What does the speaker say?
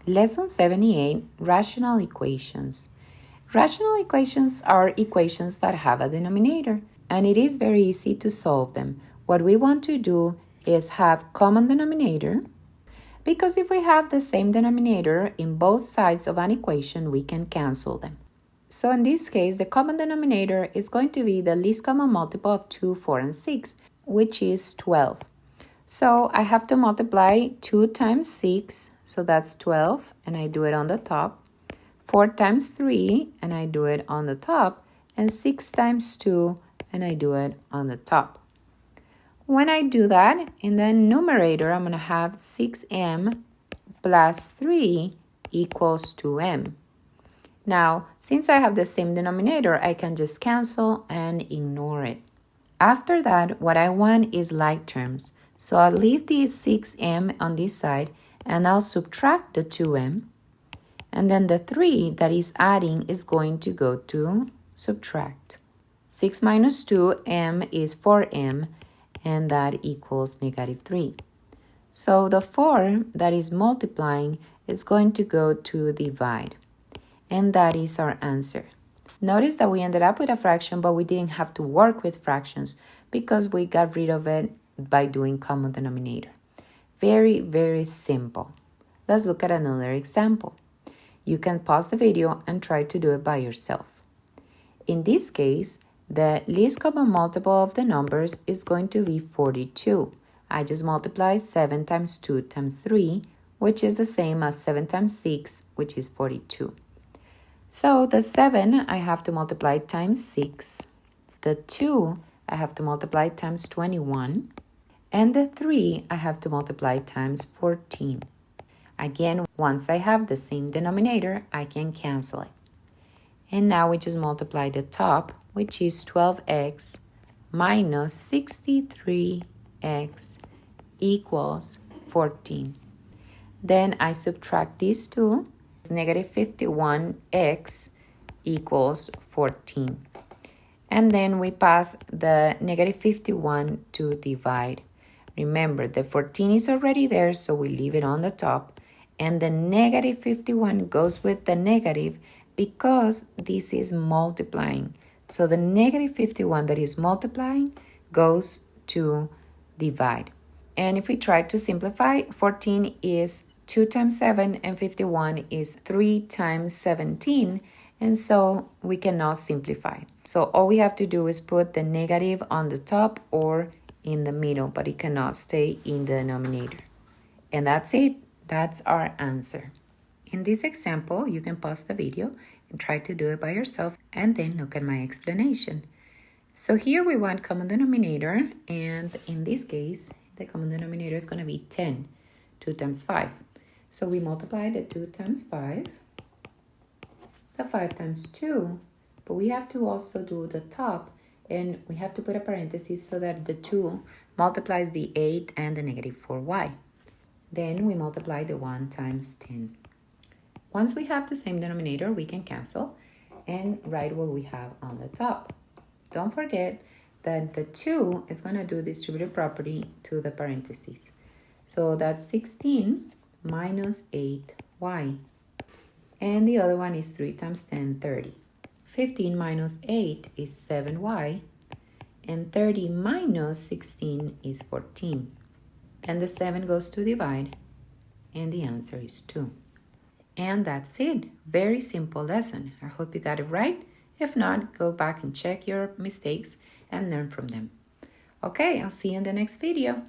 Lesson 78, Rational Equations. Rational equations are equations that have a denominator, and it is very easy to solve them. What we want to do is have common denominator, because if we have the same denominator in both sides of an equation, we can cancel them. So in this case, the common denominator is going to be the least common multiple of 2, 4, and 6, which is 12. So I have to multiply 2 times 6, so that's 12, and I do it on the top. 4 times 3, and I do it on the top. And 6 times 2, and I do it on the top. When I do that, in the numerator, I'm going to have 6m plus 3 equals 2m. Now, since I have the same denominator, I can just cancel and ignore it. After that, what I want is like terms. So I'll leave the 6m on this side, and I'll subtract the 2m. And then the 3 that is adding is going to go to subtract. 6 minus 2m is 4m, and that equals negative 3. So the 4 that is multiplying is going to go to divide. And that is our answer. Notice that we ended up with a fraction, but we didn't have to work with fractions because we got rid of it by doing common denominator. Very, very simple. Let's look at another example. You can pause the video and try to do it by yourself. In this case, the least common multiple of the numbers is going to be 42. I just multiply 7 times 2 times 3, which is the same as 7 times 6, which is 42. So the 7 I have to multiply times 6. The 2 I have to multiply times 21. And the 3 I have to multiply times 14. Again, once I have the same denominator, I can cancel it. And now we just multiply the top, which is 12x minus 63x equals 14. Then I subtract these two. Negative 51x equals 14. And then we pass the negative 51 to divide. Remember, the 14 is already there, so we leave it on the top. And the negative 51 goes with the negative because this is multiplying. So the negative 51 that is multiplying goes to divide. And if we try to simplify, 14 is 2 times 7, and 51 is 3 times 17. And so we cannot simplify. So all we have to do is put the negative on the top or in the middle, but it cannot stay in the denominator. And that's it. That's our answer. In this example, you can pause the video and try to do it by yourself and then look at my explanation. So here we want common denominator, and in this case, the common denominator is going to be 10, 2 times 5. So we multiply the 2 times 5, the 5 times 2, but we have to also do the top, and we have to put a parenthesis so that the 2 multiplies the 8 and the negative 4y. Then we multiply the 1 times 10. Once we have the same denominator, we can cancel and write what we have on the top. Don't forget that the 2 is going to do distributive property to the parentheses. So that's 16 minus 8y. And the other one is 3 times 10, 30. 15 minus 8 is 7y. And 30 minus 16 is 14. And the 7 goes to divide. And the answer is 2. And that's it. Very simple lesson. I hope you got it right. If not, go back and check your mistakes and learn from them. Okay, I'll see you in the next video.